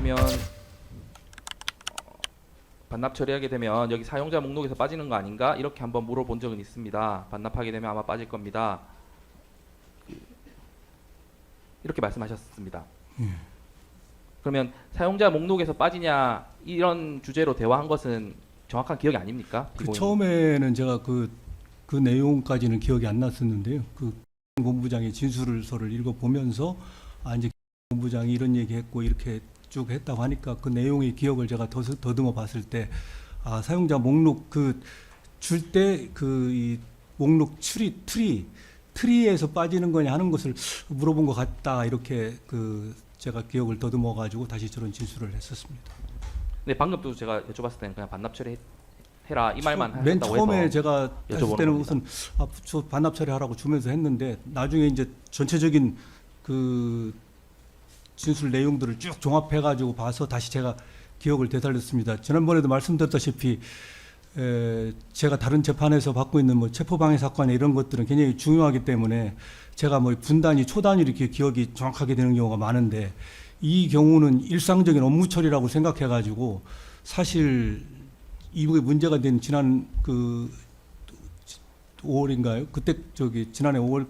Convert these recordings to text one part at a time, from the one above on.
되면 반납 처리하게 되면 여기 사용자 목록에서 빠지는 거 아닌가 이렇게 한번 물어본 적은 있습니다. 반납하게 되면 아마 빠질 겁니다. 이렇게 말씀하셨습니다. 그러면 사용자 목록에서 빠지냐 이런 주제로 대화한 것은 정확한 기억이 아닙니까? 그 처음에는 제가 그 내용까지는 기억이 안 났었는데요. 그 본부장의 진술서를 읽어보면서 이제 본부장이 이런 얘기했고 이렇게 쭉 했다고 하니까 그 내용의 기억을 제가 더듬어 봤을 때 사용자 목록 줄 때 이 목록 트리에서 빠지는 거냐 하는 것을 물어본 것 같다 이렇게 제가 기억을 더듬어 가지고 다시 저런 진술을 했었습니다. 네, 방금도 제가 여쭤봤을 때는 그냥 반납 처리해라 이 말만 하셨다고 맨 처음에 해서 제가 했을 때는 우선 저 반납 처리하라고 주면서 했는데 나중에 이제 전체적인 그 진술 내용들을 쭉 종합해 가지고 봐서 다시 제가 기억을 되살렸습니다. 지난번에도 말씀드렸다시피 제가 다른 재판에서 받고 있는 뭐 체포방해 사건이나 이런 것들은 굉장히 중요하기 때문에 제가 뭐 분단위, 초단위로 이렇게 기억이 정확하게 되는 경우가 많은데 이 경우는 일상적인 업무 처리라고 생각해 가지고 사실 이게 문제가 된 지난 5월인가요? 그때 지난해 5월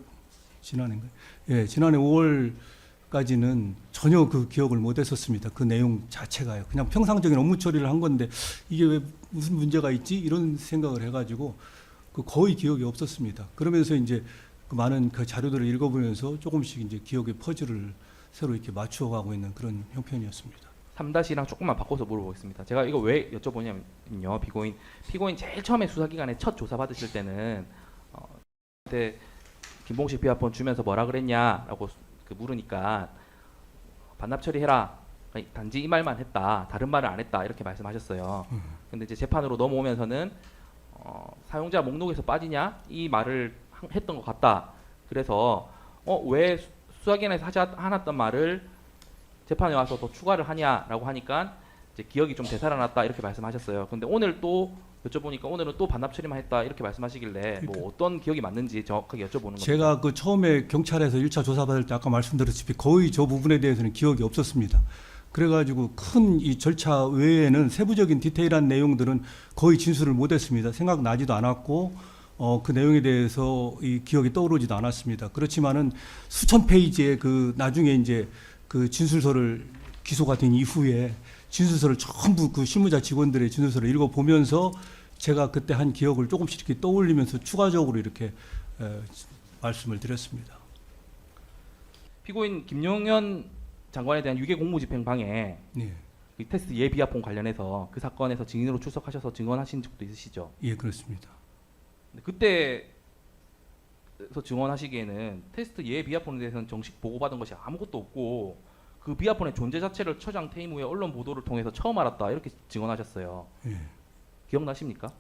지난해인가요? 예, 지난해 5월까지는 전혀 그 기억을 못 했었습니다. 그 내용 자체가요. 그냥 평상적인 업무 처리를 한 건데 이게 왜 무슨 문제가 있지? 이런 생각을 해가지고 거의 기억이 없었습니다. 그러면서 이제 그 많은 그 자료들을 읽어보면서 조금씩 이제 기억의 퍼즐을 새로 이렇게 맞추어가고 있는 그런 형편이었습니다. 3-1랑 조금만 바꿔서 물어보겠습니다. 제가 이거 왜 여쭤보냐면요. 피고인 제일 처음에 수사기관에 첫 조사 받으실 때는 그때 김봉식 비합본 주면서 뭐라 그랬냐라고 물으니까 반납 처리해라. 단지 이 말만 했다. 다른 말을 안 했다. 이렇게 말씀하셨어요. 근데 이제 재판으로 넘어오면서는 사용자 목록에서 빠지냐 이 말을 했던 것 같다. 그래서 왜 수사기관에서 하지 않았던 말을 재판에 와서 더 추가를 하냐라고 하니까 이제 기억이 좀 되살아났다 이렇게 말씀하셨어요. 근데 오늘 또 여쭤보니까 오늘은 또 반납 처리만 했다 이렇게 말씀하시길래 뭐 어떤 기억이 맞는지 정확하게 여쭤보는 겁니다. 제가 처음에 경찰에서 1차 조사받을 때 아까 말씀드렸다시피 거의 저 부분에 대해서는 기억이 없었습니다. 그래가지고 큰 이 절차 외에는 세부적인 디테일한 내용들은 거의 진술을 못했습니다. 생각나지도 않았고 그 내용에 대해서 이 기억이 떠오르지도 않았습니다. 그렇지만은 수천 페이지의 나중에 이제 그 진술서를 기소가 된 이후에 진술서를 전부 그 실무자 직원들의 진술서를 읽어보면서 제가 그때 한 기억을 조금씩 이렇게 떠올리면서 추가적으로 이렇게 말씀을 드렸습니다. 피고인 김용현 장관에 대한 유괴 공무집행 방해 네. 이 테스트 예비합본 관련해서 그 사건에서 증인으로 출석하셔서 증언하신 적도 있으시죠? 예, 그렇습니다. 그때서 증언하시기에는 테스트 예비합본에 대해서는 정식 보고받은 것이 아무것도 없고 그 비합본의 존재 자체를 처장 퇴임 후에 언론 보도를 통해서 처음 알았다 이렇게 증언하셨어요. 예. 기억나십니까?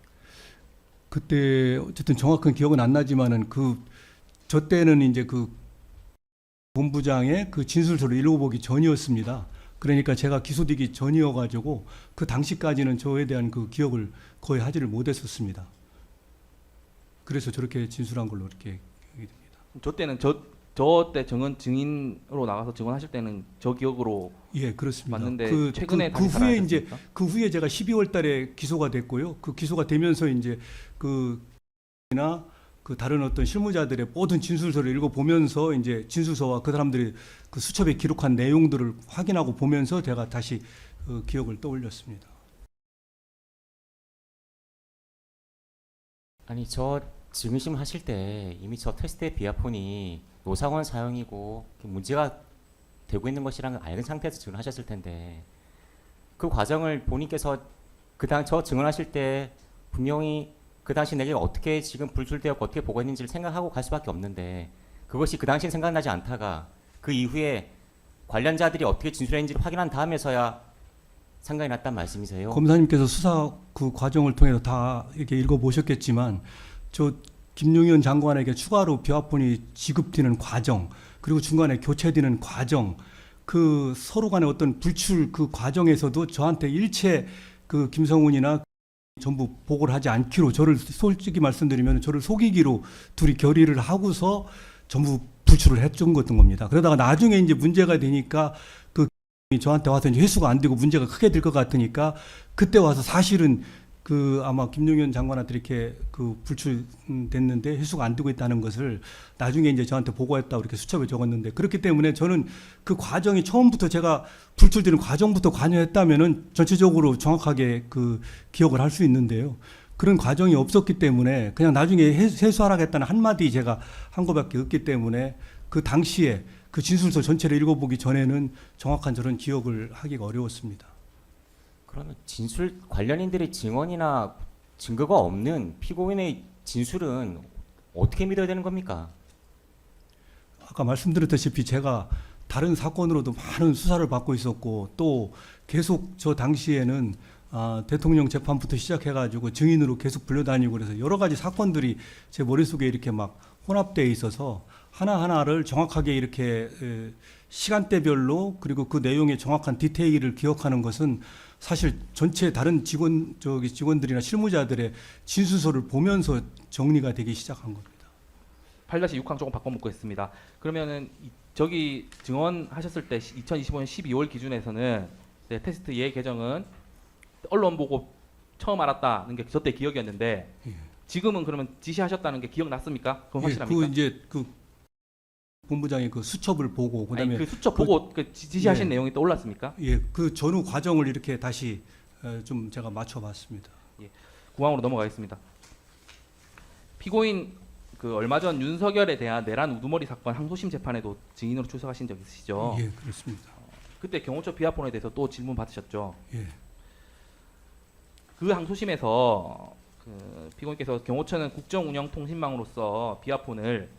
그때 어쨌든 정확한 기억은 안 나지만은 저 때는 이제 본부장의 그 진술서를 읽어보기 전이었습니다. 그러니까 제가 기소되기 전이어가지고 그 당시까지는 저에 대한 그 기억을 거의 하지를 못했었습니다. 그래서 저렇게 진술한 걸로 이렇게 기억이 됩니다. 저 때는 저 때 증인으로 나가서 증언하실 때는 저 기억으로 예, 그렇습니다. 맞는데 최근에 그 후에 제가 12월달에 기소가 됐고요. 그 기소가 되면서 이제 그 다른 어떤 실무자들의 모든 진술서를 읽어보면서 이제 진술서와 그 사람들이 그 수첩에 기록한 내용들을 확인하고 보면서 제가 다시 기억을 떠올렸습니다. 아니 저 증인심 하실 때 이미 저 테스트의 비합본이 노상원 사용이고 문제가 되고 있는 것이라는 걸 알는 상태에서 증언하셨을 텐데 그 과정을 본인께서 저 증언하실 때 분명히 그 당시 내게 어떻게 지금 불출되었고 어떻게 보고했는지를 생각하고 갈 수밖에 없는데 그것이 그 당시엔 생각나지 않다가 그 이후에 관련자들이 어떻게 진술했는지를 확인한 다음에서야 생각이 났단 말씀이세요? 검사님께서 수사 그 과정을 통해서 다 이렇게 읽어보셨겠지만 저 김용현 장관에게 추가로 비합본이 지급되는 과정 그리고 중간에 교체되는 과정 그 서로 간의 어떤 불출 그 과정에서도 저한테 일체 그 김성훈이나 전부 보고를 하지 않기로 저를 솔직히 말씀드리면 저를 속이기로 둘이 결의를 하고서 전부 불출을 해준 것던 겁니다. 그러다가 나중에 이제 문제가 되니까 저한테 와서 이제 회수가 안 되고 문제가 크게 될 것 같으니까 그때 와서 사실은 그 아마 김용현 장관한테 이렇게 그 불출됐는데 회수가 안 되고 있다는 것을 나중에 이제 저한테 보고했다고 이렇게 수첩에 적었는데, 그렇기 때문에 저는 그 과정이 처음부터 제가 불출되는 과정부터 관여했다면은 전체적으로 정확하게 그 기억을 할 수 있는데요. 그런 과정이 없었기 때문에 그냥 나중에 회수하라겠다는 한마디 제가 한 거밖에 없기 때문에 그 당시에 그 진술서 전체를 읽어보기 전에는 정확한 저런 기억을 하기가 어려웠습니다. 그러면 진술 관련인들의 증언이나 증거가 없는 피고인의 진술은 어떻게 믿어야 되는 겁니까? 아까 말씀드렸다시피 제가 다른 사건으로도 많은 수사를 받고 있었고 또 계속 저 당시에는 대통령 재판부터 시작해가지고 증인으로 계속 불려다니고 그래서 여러 가지 사건들이 제 머릿속에 이렇게 막 혼합되어 있어서 하나하나를 정확하게 이렇게 시간대별로 그리고 그 내용의 정확한 디테일을 기억하는 것은 사실 전체 다른 직원들이나 실무자들의 진술서를 보면서 정리가 되기 시작한 겁니다. 8-6항 조금 바꿔 묻겠습니다. 그러면은 저기 증언하셨을 때 2025년 12월 기준에서는 네, 테스트 예 개정은 언론 보고 처음 알았다는 게 저때 기억이었는데 예. 지금은 그러면 지시하셨다는 게 기억났습니까? 그건 확실합니까? 그 이제 그 본부장이 그 수첩을 보고 그다음에 아니, 그 수첩 보고 그 지시하신 예. 내용이 떠올랐습니까? 예, 그 전후 과정을 이렇게 다시 좀 제가 맞춰봤습니다. 구항으로 넘어가겠습니다. 피고인 그 얼마 전 윤석열에 대한 내란 우두머리 사건 항소심 재판에도 증인으로 출석하신 적 있으시죠? 예, 그렇습니다. 그때 경호처 비합본에 대해서 또 질문 받으셨죠? 예, 그 항소심에서 그 피고인께서 경호처는 국정운영통신망으로서 비합본을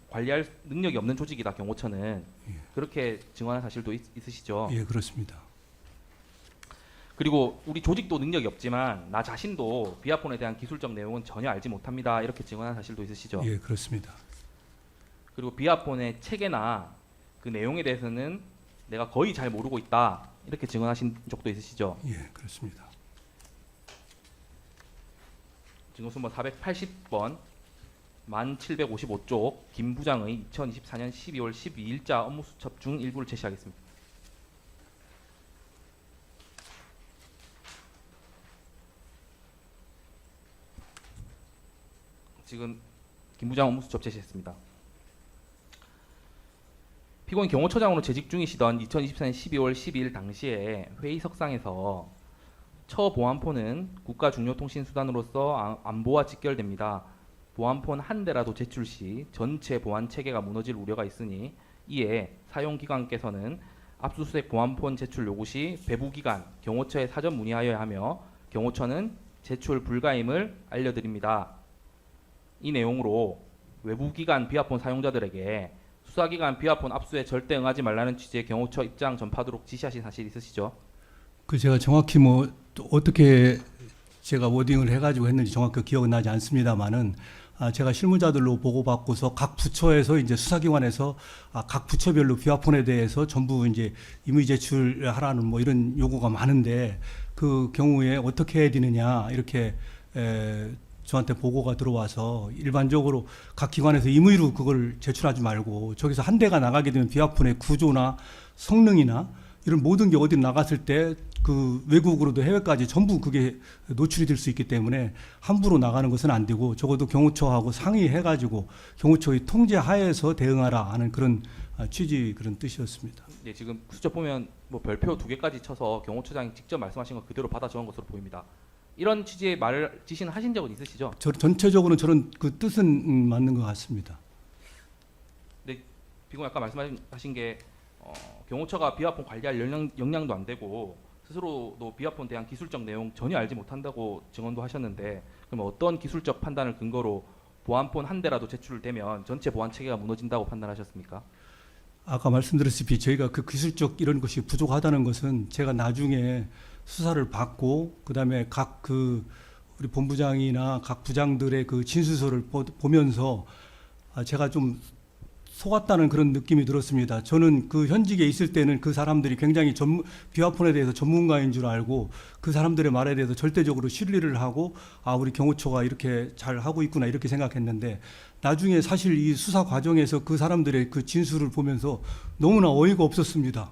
관리할 능력이 없는 조직이다. 경호처는 예. 그렇게 증언한 사실도 있으시죠? 예, 그렇습니다. 그리고 우리 조직도 능력이 없지만 나 자신도 비합본에 대한 기술적 내용은 전혀 알지 못합니다. 이렇게 증언한 사실도 있으시죠? 예, 그렇습니다. 그리고 비합본의 체계나 그 내용에 대해서는 내가 거의 잘 모르고 있다. 이렇게 증언하신 적도 있으시죠? 예, 그렇습니다. 증거순번 480번 1755쪽 김 부장의 2024년 12월 12일자 업무수첩 중 일부를 제시하겠습니다. 지금 김 부장 업무수첩 제시했습니다. 피고인 경호처장으로 재직 중이시던 2024년 12월 12일 당시에 회의석상에서 처 보안폰은 국가 중요통신 수단으로서 안보와 직결됩니다. 보안폰 한 대라도 제출 시 전체 보안 체계가 무너질 우려가 있으니 이에 사용기관께서는 압수수색 보안폰 제출 요구 시 배부기관 경호처에 사전 문의하여야 하며 경호처는 제출 불가임을 알려드립니다. 이 내용으로 외부기관 비합폰 사용자들에게 수사기관 비합폰 압수에 절대 응하지 말라는 취지의 경호처 입장 전파하도록 지시하신 사실 있으시죠? 그 제가 정확히 뭐 어떻게 제가 워딩을 해가지고 했는지 정확히 기억은 나지 않습니다만은 제가 실무자들로 보고받고서 각 부처에서 이제 수사기관에서 각 부처별로 비화폰에 대해서 전부 이제 임의 제출하라는 뭐 이런 요구가 많은데 그 경우에 어떻게 해야 되느냐 이렇게 저한테 보고가 들어와서 일반적으로 각 기관에서 임의로 그걸 제출하지 말고 저기서 한 대가 나가게 되면 비화폰의 구조나 성능이나 이런 모든 게 어디 나갔을 때 그 외국으로도 해외까지 전부 그게 노출이 될 수 있기 때문에 함부로 나가는 것은 안 되고 적어도 경호처하고 상의해가지고 경호처의 통제 하에서 대응하라 하는 그런 취지 그런 뜻이었습니다. 네, 지금 수첩 보면 뭐 별표 2개까지 쳐서 경호처장이 직접 말씀하신 거 그대로 받아 적은 것으로 보입니다. 이런 취지의 말을 지시는 하신 적은 있으시죠? 전체적으로 저는 그 뜻은 맞는 것 같습니다. 네, 비공 아까 말씀하신 게 경호처가 비화폰 관리할 역량도 안 되고 스스로도 비화폰에 대한 기술적 내용 전혀 알지 못한다고 증언도 하셨는데 그럼 어떤 기술적 판단을 근거로 보안폰 한 대라도 제출되면 전체 보안 체계가 무너진다고 판단하셨습니까? 아까 말씀드렸다시피 저희가 그 기술적 이런 것이 부족하다는 것은 제가 나중에 수사를 받고 그다음에 각 그 우리 본부장이나 각 부장들의 그 진술서를 보면서 제가 좀 속았다는 그런 느낌이 들었습니다. 저는 그 현직에 있을 때는 그 사람들이 굉장히 비화폰에 대해서 전문가인 줄 알고 그 사람들의 말에 대해서 절대적으로 신뢰를 하고 우리 경호처가 이렇게 잘 하고 있구나 이렇게 생각했는데 나중에 사실 이 수사 과정에서 그 사람들의 그 진술을 보면서 너무나 어이가 없었습니다.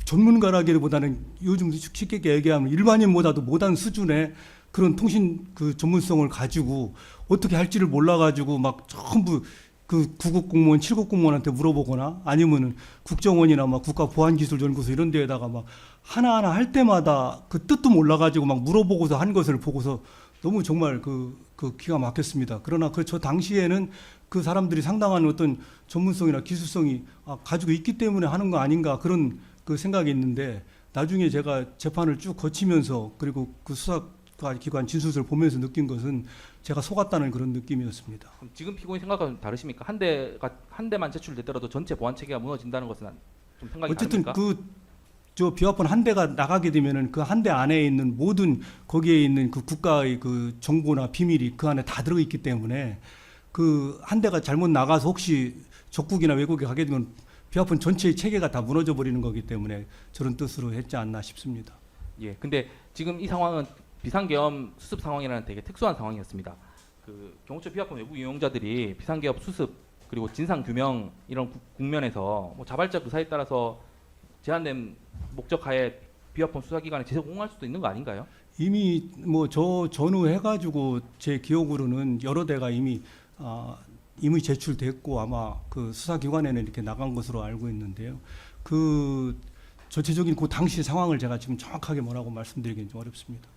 전문가라기보다는 요즘 쉽게 얘기하면 일반인보다도 못한 수준의 그런 통신 그 전문성을 가지고 어떻게 할지를 몰라가지고 막 전부 그 9급 공무원, 7급 공무원한테 물어보거나 아니면은 국정원이나 막 국가보안기술연구소 이런 데에다가 막 하나하나 할 때마다 그 뜻도 몰라가지고 막 물어보고서 한 것을 보고서 너무 정말 그 기가 막혔습니다. 그러나 저 당시에는 그 사람들이 상당한 어떤 전문성이나 기술성이 가지고 있기 때문에 하는 거 아닌가 그런 그 생각이 있는데 나중에 제가 재판을 쭉 거치면서 그리고 그 수사기관 진술서를 보면서 느낀 것은 제가 속았다는 그런 느낌이었습니다. 그럼 지금 피고인 생각과 좀 다르십니까? 한 대만 제출되더라도 전체 보안 체계가 무너진다는 것은 좀 생각이 어쨌든 다릅니까? 저 비화폰 한 대가 나가게 되면은 그 한 대 안에 있는 모든 거기에 있는 그 국가의 그 정보나 비밀이 그 안에 다 들어있기 때문에 그 한 대가 잘못 나가서 혹시 적국이나 외국에 가게 되면 비화폰 전체의 체계가 다 무너져 버리는 거기 때문에 저런 뜻으로 했지 않나 싶습니다. 예. 근데 지금 이 상황은 비상계엄 수습 상황이라는 되게 특수한 상황이었습니다. 그 경호처 비화폰 외부 이용자들이 비상계엄 수습 그리고 진상 규명 이런 국면에서 뭐 자발적 의사에 따라서 제한된 목적하에 비화폰 수사기관에 재공할 수도 있는 거 아닌가요? 이미 뭐 전후해가지고 제 기억으로는 여러 대가 이미 제출됐고 아마 그 수사기관에는 이렇게 나간 것으로 알고 있는데요. 그 전체적인 그 당시 상황을 제가 지금 정확하게 뭐라고 말씀드리기는 좀 어렵습니다.